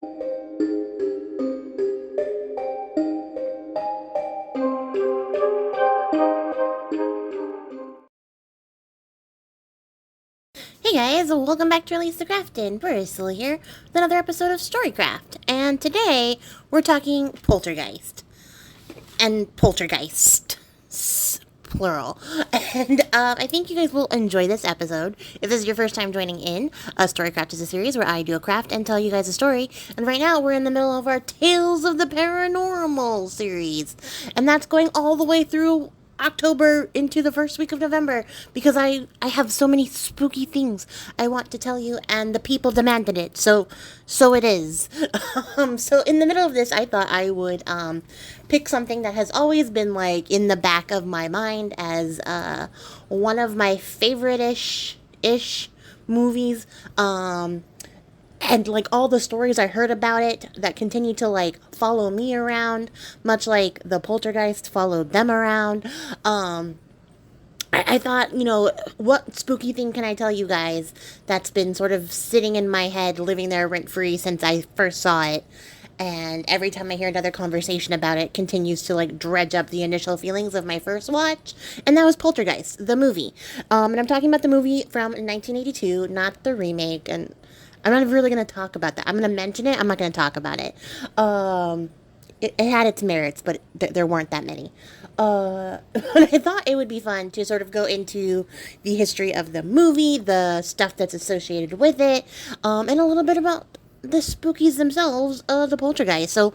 Hey guys, welcome back to Release the Craftin. Bristol here with another episode of Storycraft. And today we're talking Poltergeist. And Poltergeists, plural. And I think you guys will enjoy this episode. If this is your first time joining in, Storycraft is a series where I do a craft and tell you guys a story. And right now we're in the middle of our Tales of the Paranormal series. And that's going all the way through October into the first week of November because I have so many spooky things I want to tell you and the people demanded it. So it is. So in the middle of this I thought I would pick something that has always been like in the back of my mind as one of my favorite-ish movies. And like all the stories I heard about it that continue to like follow me around, much like the Poltergeist followed them around. I thought, what spooky thing can I tell you guys that's been sort of sitting in my head, living there rent free since I first saw it. And every time I hear another conversation about it, continues to like dredge up the initial feelings of my first watch. And that was Poltergeist, the movie. And I'm talking about the movie from 1982, not the remake. And I'm not really going to talk about that. I'm going to mention it. I'm not going to talk about it. It had its merits, but there weren't that many. But I thought it would be fun to sort of go into the history of the movie, the stuff that's associated with it, and a little bit about the spookies themselves, the poltergeist. So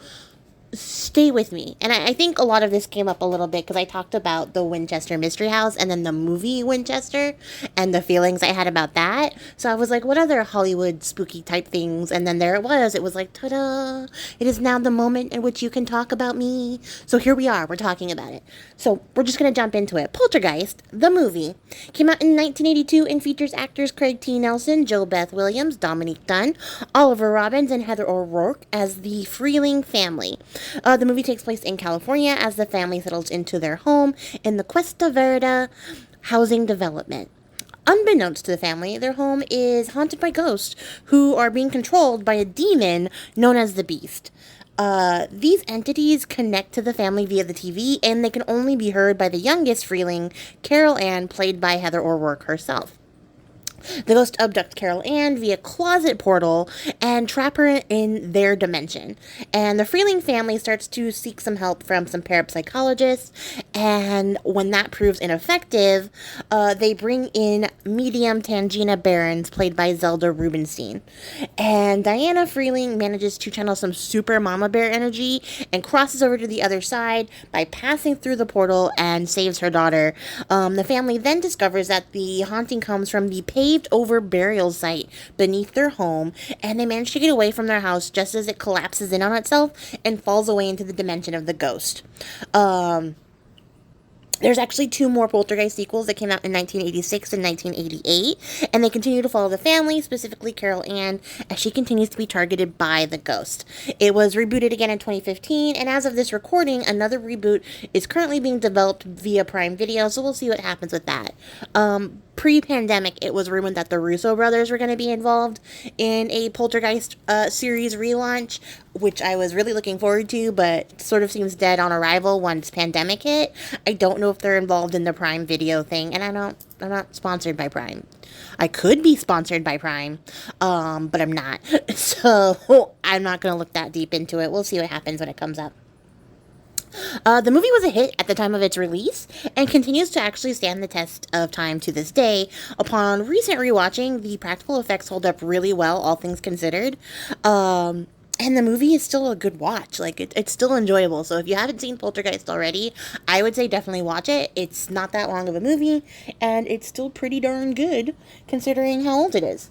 stay with me. And I think a lot of this came up a little bit because I talked about the Winchester Mystery House and then the movie Winchester and the feelings I had about that. So I was like, what other Hollywood spooky type things? And then there it was. It was like, ta-da! It is now the moment in which you can talk about me. So here we are. We're talking about it. So we're just going to jump into it. Poltergeist, the movie, came out in 1982 and features actors Craig T. Nelson, Jo Beth Williams, Dominique Dunn, Oliver Robbins, and Heather O'Rourke as the Freeling family. The movie takes place in California as the family settles into their home in the Cuesta Verde housing development. Unbeknownst to the family, their home is haunted by ghosts who are being controlled by a demon known as the Beast. These entities connect to the family via the TV, and they can only be heard by the youngest Freeling, Carol Ann, played by Heather O'Rourke herself. The ghost abducts Carol Ann via closet portal and trap her in their dimension. And the Freeling family starts to seek some help from some parapsychologists. And when that proves ineffective, they bring in medium Tangina Barons, played by Zelda Rubinstein. And Diana Freeling manages to channel some super mama bear energy and crosses over to the other side by passing through the portal and saves her daughter. The family then discovers that the haunting comes from the paved over burial site beneath their home, and they manage to get away from their house just as it collapses in on itself and falls away into the dimension of the ghost. There's actually two more Poltergeist sequels that came out in 1986 and 1988, and they continue to follow the family, specifically Carol Ann, as she continues to be targeted by the ghost. It was rebooted again in 2015, and as of this recording, another reboot is currently being developed via Prime Video, so we'll see what happens with that. Pre-pandemic, it was rumored that the Russo brothers were going to be involved in a Poltergeist series relaunch, which I was really looking forward to, but sort of seems dead on arrival once pandemic hit. I don't know if they're involved in the Prime Video thing, and I'm not sponsored by Prime. I could be sponsored by Prime, but I'm not. So I'm not going to look that deep into it. We'll see what happens when it comes up. The movie was a hit at the time of its release and continues to actually stand the test of time to this day. Upon recent rewatching, the practical effects hold up really well, all things considered. And the movie is still a good watch. Like, it's still enjoyable. So if you haven't seen Poltergeist already, I would say definitely watch it. It's not that long of a movie, and it's still pretty darn good considering how old it is.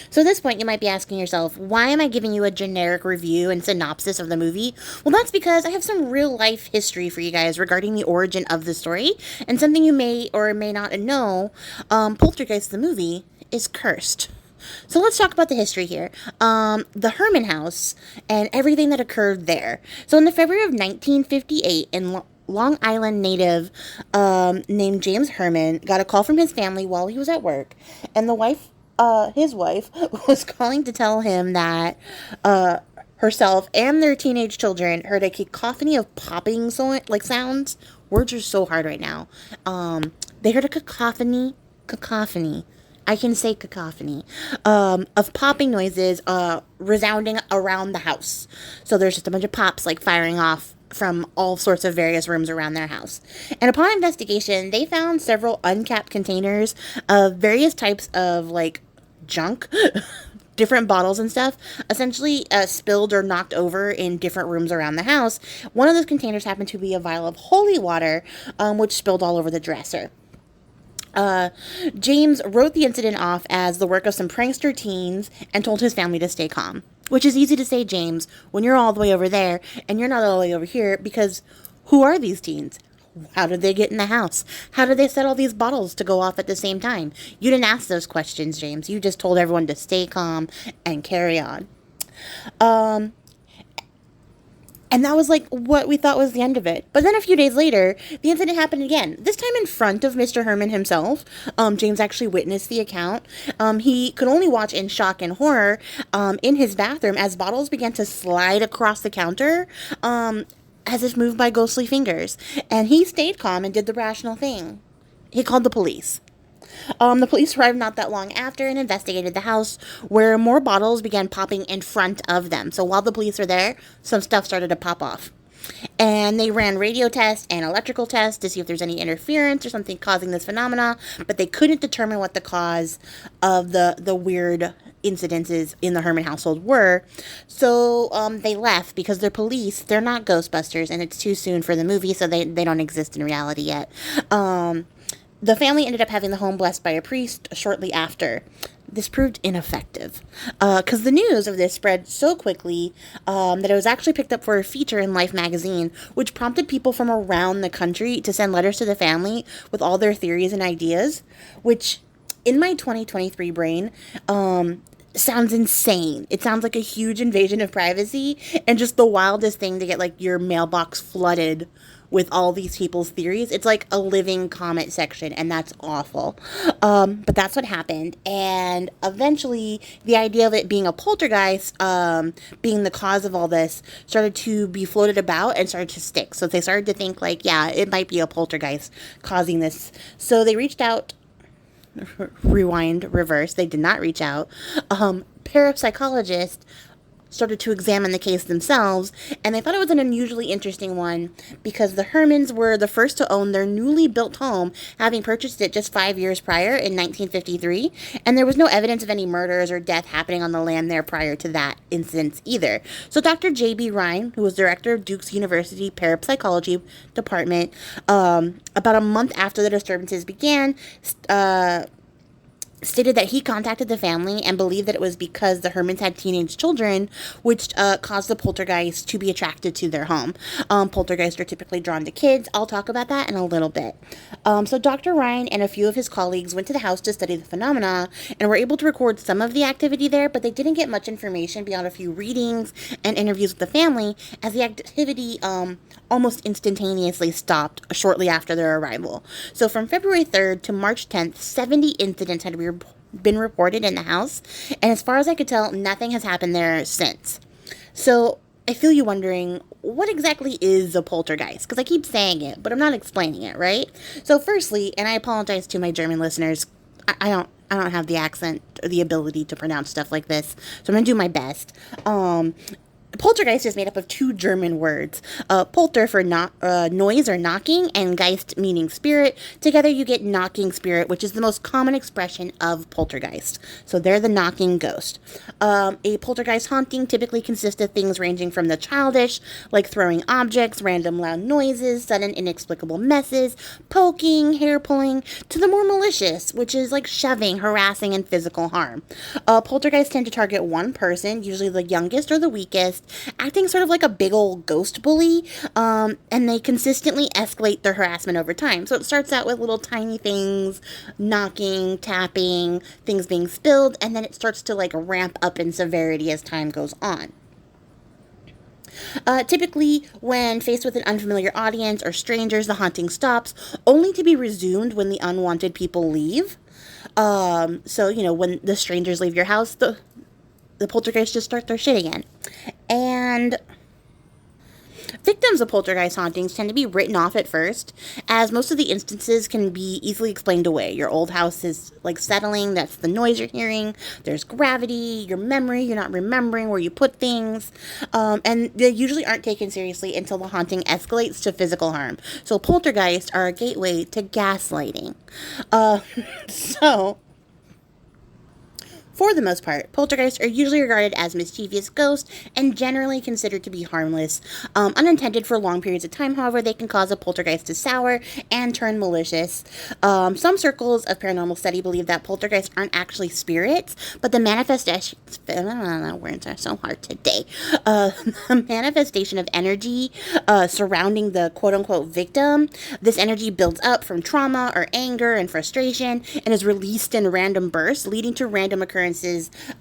So at this point, you might be asking yourself, why am I giving you a generic review and synopsis of the movie? Well, that's because I have some real-life history for you guys regarding the origin of the story, and something you may or may not know, Poltergeist the movie is cursed. So let's talk about the history here. The Herman house and everything that occurred there. So in the February of 1958, in Long Island native named James Herman got a call from his family while he was at work, and the wife his wife was calling to tell him that herself and their teenage children heard a cacophony of popping sounds. Words are so hard right now. They heard a cacophony. I can say cacophony, of popping noises, resounding around the house. So there's just a bunch of pops like firing off from all sorts of various rooms around their house. And upon investigation, they found several uncapped containers of various types of like junk, different bottles and stuff, essentially spilled or knocked over in different rooms around the house. One of those containers happened to be a vial of holy water, which spilled all over the dresser. James wrote the incident off as the work of some prankster teens and told his family to stay calm. Which is easy to say, James, when you're all the way over there and you're not all the way over here, because who are these teens? How did they get in the house? How did they set all these bottles to go off at the same time? You didn't ask those questions, James. You just told everyone to stay calm and carry on. And that was like what we thought was the end of it. But then a few days later, the incident happened again. This time in front of Mr. Herman himself. James actually witnessed the account. He could only watch in shock and horror in his bathroom as bottles began to slide across the counter as if moved by ghostly fingers. And he stayed calm and did the rational thing. He called the police. The police arrived not that long after and investigated the house, where more bottles began popping in front of them. So while the police were there, some stuff started to pop off. And they ran radio tests and electrical tests to see if there's any interference or something causing this phenomena, but they couldn't determine what the cause of the weird incidences in the Herman household were. So they left because they're police. They're not Ghostbusters, and it's too soon for the movie, so they don't exist in reality yet. The family ended up having the home blessed by a priest shortly after. This proved ineffective because the news of this spread so quickly that it was actually picked up for a feature in Life magazine, which prompted people from around the country to send letters to the family with all their theories and ideas, which in my 2023 brain sounds insane. It sounds like a huge invasion of privacy and just the wildest thing to get like your mailbox flooded with all these people's theories. It's like a living comment section, and that's awful. But that's what happened. And eventually, the idea of it being a poltergeist, being the cause of all this, started to be floated about and started to stick. So they started to think like, yeah, it might be a poltergeist causing this. So they reached out, rewind, reverse. They did not reach out. Parapsychologists started to examine the case themselves, and they thought it was an unusually interesting one because the Hermans were the first to own their newly built home, having purchased it just 5 years prior in 1953, and there was no evidence of any murders or death happening on the land there prior to that instance either. So Dr. J.B. Ryan, who was director of Duke's University Parapsychology Department, about a month after the disturbances began, stated that he contacted the family and believed that it was because the Hermans had teenage children, which caused the poltergeist to be attracted to their home. Poltergeists are typically drawn to kids. I'll talk about that in a little bit. So Dr. Ryan and a few of his colleagues went to the house to study the phenomena and were able to record some of the activity there, but they didn't get much information beyond a few readings and interviews with the family, as the activity almost instantaneously stopped shortly after their arrival. So from February 3rd to March 10th, 70 incidents had been reported in the house, and as far as I could tell, nothing has happened there since. So I feel you wondering, what exactly is a poltergeist? Because I keep saying it, but I'm not explaining it, right? So firstly, and I apologize to my German listeners, I don't have the accent or the ability to pronounce stuff like this, so I'm going to do my best. Poltergeist is made up of two German words, polter for noise or knocking, and geist meaning spirit. Together you get knocking spirit, which is the most common expression of poltergeist. So they're the knocking ghost. A poltergeist haunting typically consists of things ranging from the childish, like throwing objects, random loud noises, sudden inexplicable messes, poking, hair pulling, to the more malicious, which is like shoving, harassing, and physical harm. Poltergeists tend to target one person, usually the youngest or the weakest, acting sort of like a big old ghost bully, and they consistently escalate their harassment over time. So it starts out with little tiny things, knocking, tapping, things being spilled, and then it starts to like ramp up in severity as time goes on. Typically, when faced with an unfamiliar audience or strangers, the haunting stops, only to be resumed when the unwanted people leave. So, when the strangers leave your house, the poltergeists just start their shit again. And victims of poltergeist hauntings tend to be written off at first, as most of the instances can be easily explained away. Your old house is like settling, that's the noise you're hearing. There's gravity, your memory, you're not remembering where you put things. And they usually aren't taken seriously until the haunting escalates to physical harm. So poltergeists are a gateway to gaslighting. So for the most part, poltergeists are usually regarded as mischievous ghosts and generally considered to be harmless. Unintended for long periods of time, however, they can cause a poltergeist to sour and turn malicious. Some circles of paranormal study believe that poltergeists aren't actually spirits, but the manifestation... words are so hard today. The manifestation of energy surrounding the quote-unquote victim. This energy builds up from trauma or anger and frustration and is released in random bursts, leading to random occurrences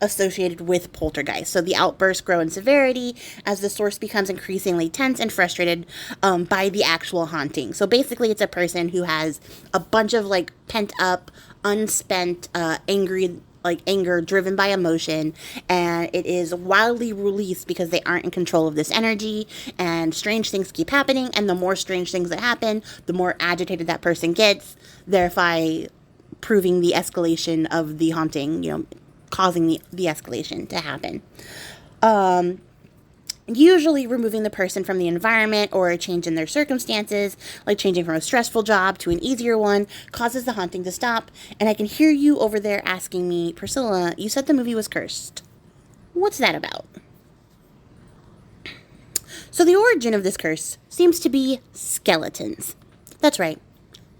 associated with poltergeist. So the outbursts grow in severity as the source becomes increasingly tense and frustrated by the actual haunting. So basically it's a person who has a bunch of like pent up, unspent, anger driven by emotion, and it is wildly released because they aren't in control of this energy, and strange things keep happening, and the more strange things that happen, the more agitated that person gets, thereby proving the escalation of the haunting, causing the escalation to happen. Usually removing the person from the environment or a change in their circumstances, like changing from a stressful job to an easier one, causes the haunting to stop. And I can hear you over there asking me, Priscilla, you said the movie was cursed. What's that about? So the origin of this curse seems to be skeletons. That's right.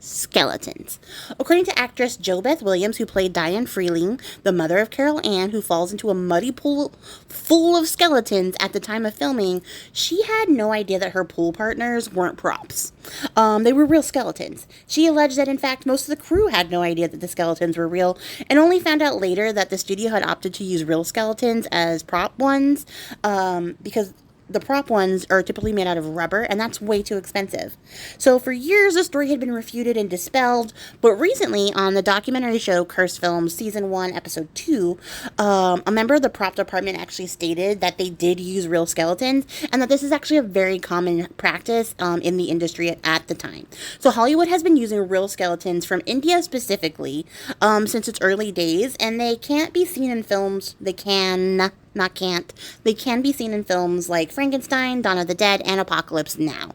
Skeletons. According to actress JoBeth Williams, who played Diane Freeling, the mother of Carol Ann, who falls into a muddy pool full of skeletons at the time of filming, she had no idea that her pool partners weren't props. They were real skeletons. She alleged that, in fact, most of the crew had no idea that the skeletons were real, and only found out later that the studio had opted to use real skeletons as prop ones, because the prop ones are typically made out of rubber, and that's way too expensive. So for years, the story had been refuted and dispelled, but recently, on the documentary show Curse Films Season 1, Episode 2, a member of the prop department actually stated that they did use real skeletons, and that this is actually a very common practice in the industry at the time. So Hollywood has been using real skeletons from India specifically since its early days, and they can't be seen in films. They can be seen in films like Frankenstein, Dawn of the Dead, and Apocalypse Now.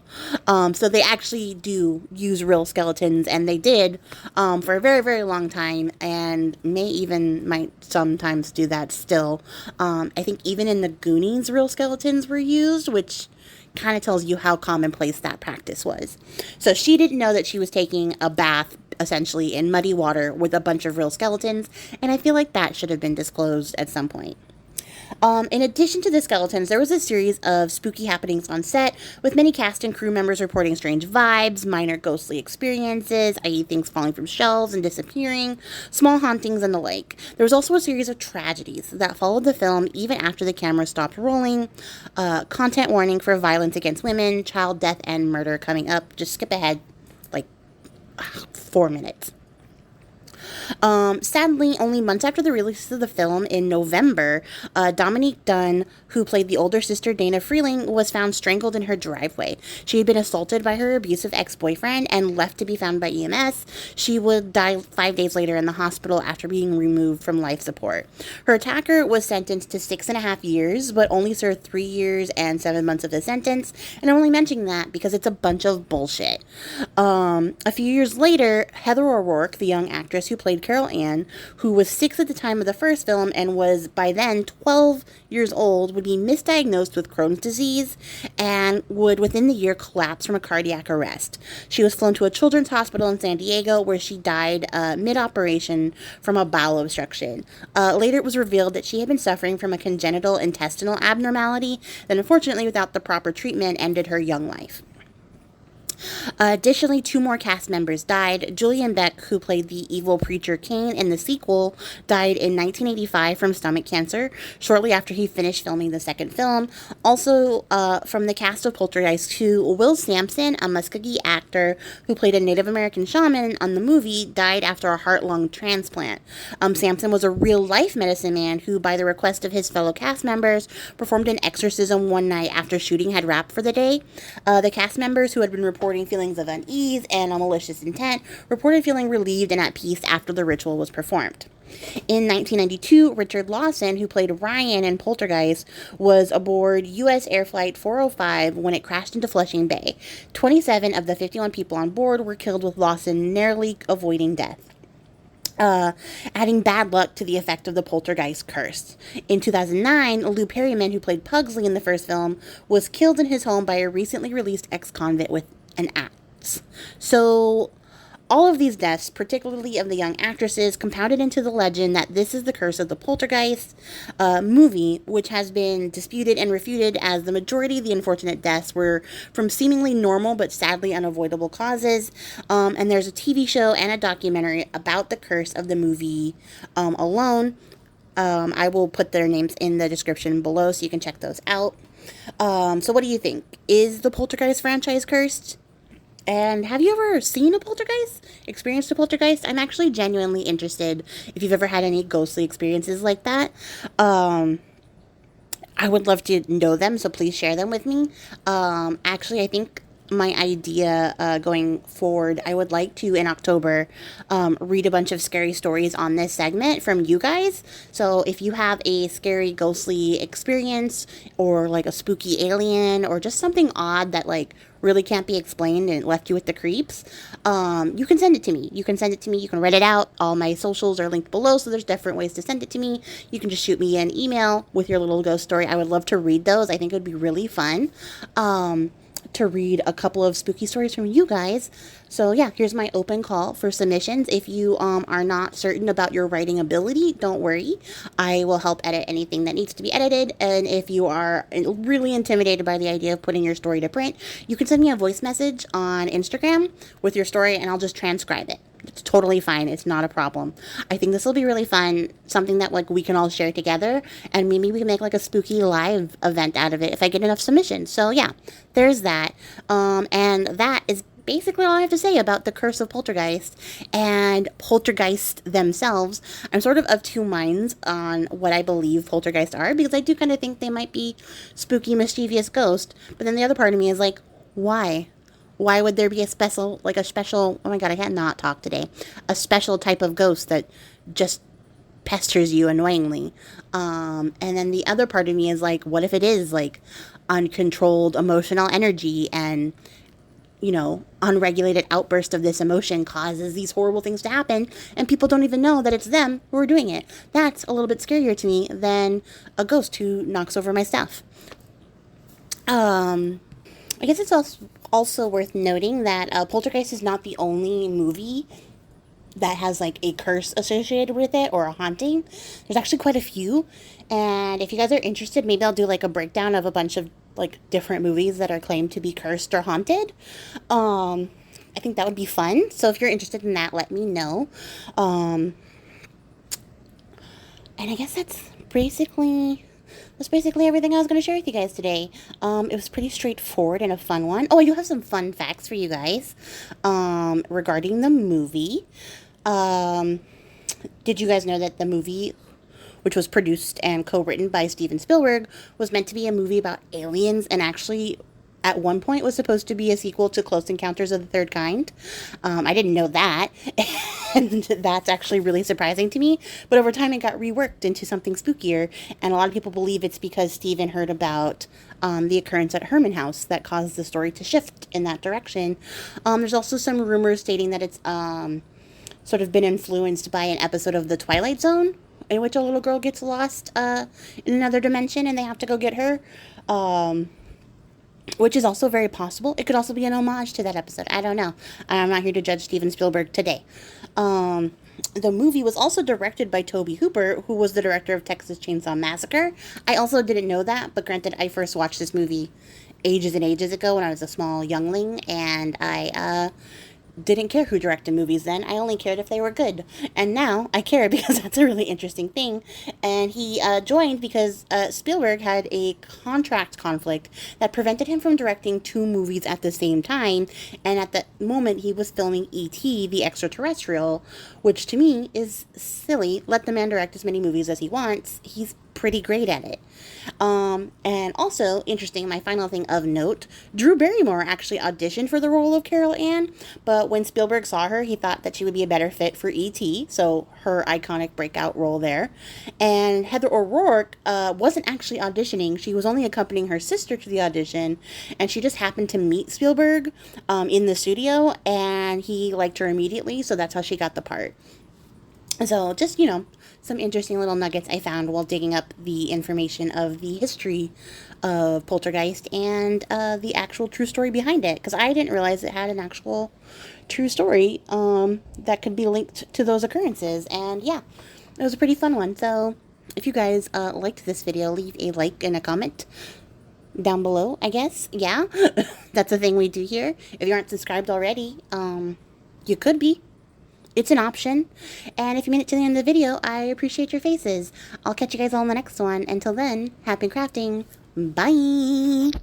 So they actually do use real skeletons, and they did for a very, very long time, and might sometimes do that still. I think even in the Goonies, real skeletons were used, which kind of tells you how commonplace that practice was. So she didn't know that she was taking a bath essentially in muddy water with a bunch of real skeletons, and I feel like that should have been disclosed at some point. In addition to the skeletons, there was a series of spooky happenings on set, with many cast and crew members reporting strange vibes, minor ghostly experiences, i.e. things falling from shelves and disappearing, small hauntings, and the like. There was also a series of tragedies that followed the film even after the camera stopped rolling. Content warning for violence against women, child death, and murder coming up. Just skip ahead like 4 minutes. Sadly, only months after the release of the film in November, Dominique Dunn, who played the older sister Dana Freeling, was found strangled in her driveway. She had been assaulted by her abusive ex-boyfriend and left to be found by EMS. She would die 5 days later in the hospital after being removed from life support. Her attacker was sentenced to 6.5 years, but only served 3 years and 7 months of the sentence, and I'm only mentioning that because it's a bunch of bullshit. A few years later, Heather O'Rourke, the young actress who played Carol Ann, who was 6 at the time of the first film and was by then 12 years old, would be misdiagnosed with Crohn's disease and would within the year collapse from a cardiac arrest. She was flown to a children's hospital in San Diego where she died mid-operation from a bowel obstruction. Later it was revealed that she had been suffering from a congenital intestinal abnormality that unfortunately without the proper treatment ended her young life. Additionally, two more cast members died. Julian Beck, who played the evil preacher Cain in the sequel, died in 1985 from stomach cancer, shortly after he finished filming the second film. Also, from the cast of Poltergeist 2, Will Sampson, a Muskogee actor who played a Native American shaman on the movie, died after a heart-lung transplant. Sampson was a real-life medicine man who, by the request of his fellow cast members, performed an exorcism one night after shooting had wrapped for the day. The cast members, who had been reporting feelings of unease and a malicious intent, reported feeling relieved and at peace after the ritual was performed. In 1992, Richard Lawson, who played Ryan in Poltergeist, was aboard U.S. Air Flight 405 when it crashed into Flushing Bay. 27 of the 51 people on board were killed, with Lawson narrowly avoiding death. Adding bad luck to the effect of the Poltergeist curse. In 2009, Lou Perryman, who played Pugsley in the first film, was killed in his home by a recently released ex-convict with an axe. So, all of these deaths, particularly of the young actresses, compounded into the legend that this is the curse of the Poltergeist movie, which has been disputed and refuted, as the majority of the unfortunate deaths were from seemingly normal but sadly unavoidable causes. And there's a TV show and a documentary about the curse of the movie alone. I will put their names in the description below so you can check those out. So what do you think? Is the Poltergeist franchise cursed? And have you ever seen a poltergeist? Experienced a poltergeist? I'm actually genuinely interested if you've ever had any ghostly experiences like that. I would love to know them, so please share them with me. Actually, I think my idea going forward, I would like to, in October, read a bunch of scary stories on this segment from you guys. So if you have a scary ghostly experience, or like a spooky alien, or just something odd that like really can't be explained and it left you with the creeps, you can send it to me. You can write it out. All my socials are linked below, so there's different ways to send it to me. You can just shoot me an email with your little ghost story. I would love to read those. I think it would be really fun to read a couple of spooky stories from you guys. So yeah, here's my open call for submissions. If you are not certain about your writing ability, don't worry. I will help edit anything that needs to be edited. And if you are really intimidated by the idea of putting your story to print, you can send me a voice message on Instagram with your story and I'll just transcribe it. It's totally fine. It's not a problem. I think this will be really fun. Something that like we can all share together, and maybe we can make like a spooky live event out of it if I get enough submissions. So yeah, there's that. And that is basically all I have to say about the Curse of Poltergeist and Poltergeist themselves. I'm sort of two minds on what I believe Poltergeists are, because I do kind of think they might be spooky, mischievous ghosts. But then the other part of me is like, why? Why would there be a special, oh my god, I can't not talk today, a special type of ghost that just pesters you annoyingly? And then the other part of me is like, what if it is like uncontrolled emotional energy, and unregulated outburst of this emotion causes these horrible things to happen, and people don't even know that it's them who are doing it? That's a little bit scarier to me than a ghost who knocks over my stuff. I guess it's also worth noting that Poltergeist is not the only movie that has like a curse associated with it, or a haunting. There's actually quite a few, and if you guys are interested, maybe I'll do like a breakdown of a bunch of like different movies that are claimed to be cursed or haunted. I think that would be fun, so if you're interested in that, let me know. And I guess that's basically everything I was going to share with you guys today. It was pretty straightforward and a fun one. Oh, I do have some fun facts for you guys regarding the movie. Did you guys know that the movie, which was produced and co-written by Steven Spielberg, was meant to be a movie about aliens, and actually at one point was supposed to be a sequel to Close Encounters of the Third Kind? I didn't know that, and that's actually really surprising to me. But over time, it got reworked into something spookier, and a lot of people believe it's because Steven heard about the occurrence at Herman House that caused the story to shift in that direction. There's also some rumors stating that it's sort of been influenced by an episode of The Twilight Zone, in which a little girl gets lost in another dimension, and they have to go get her. Which is also very possible. It could also be an homage to that episode. I don't know. I'm not here to judge Steven Spielberg today. The movie was also directed by Tobe Hooper, who was the director of Texas Chainsaw Massacre. I also didn't know that, but granted, I first watched this movie ages and ages ago when I was a small youngling, and I didn't care who directed movies then. I only cared if they were good. And now I care because that's a really interesting thing. And he joined because Spielberg had a contract conflict that prevented him from directing two movies at the same time. And at the moment, he was filming E.T., the Extraterrestrial, which to me is silly. Let the man direct as many movies as he wants. He's pretty great at it. And also, interesting, my final thing of note, Drew Barrymore actually auditioned for the role of Carol Ann, but when Spielberg saw her, he thought that she would be a better fit for E.T., so her iconic breakout role there. And Heather O'Rourke wasn't actually auditioning. She was only accompanying her sister to the audition, and she just happened to meet Spielberg in the studio, and he liked her immediately, so that's how she got the part. So just, some interesting little nuggets I found while digging up the information of the history of Poltergeist and the actual true story behind it. Because I didn't realize it had an actual true story that could be linked to those occurrences. And yeah, it was a pretty fun one. So if you guys liked this video, leave a like and a comment down below, I guess. Yeah, that's a thing we do here. If you aren't subscribed already, you could be. It's an option. And if you made it to the end of the video, I appreciate your faces. I'll catch you guys all in the next one. Until then, happy crafting. Bye.